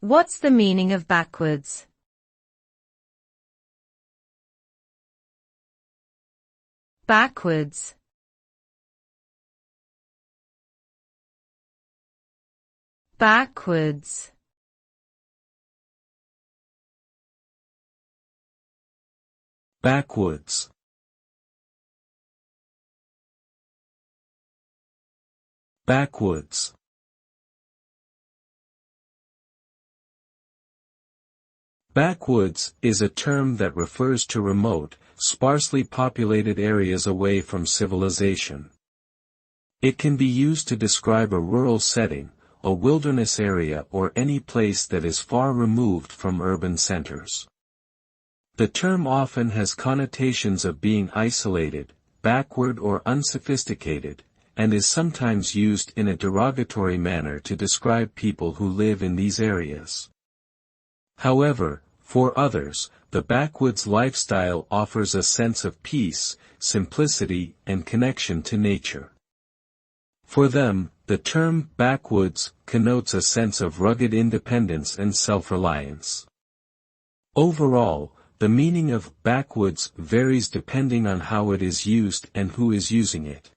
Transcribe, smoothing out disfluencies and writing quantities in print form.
What's the meaning of backwoods? Backwoods. Backwoods. Backwoods. Backwoods. Backwoods is a term that refers to remote, sparsely populated areas away from civilization. It can be used to describe a rural setting, a wilderness area, or any place that is far removed from urban centers. The term often has connotations of being isolated, backward or unsophisticated, and is sometimes used in a derogatory manner to describe people who live in these areas. However, for others, the backwoods lifestyle offers a sense of peace, simplicity, and connection to nature. For them, the term backwoods connotes a sense of rugged independence and self-reliance. Overall, the meaning of backwoods varies depending on how it is used and who is using it.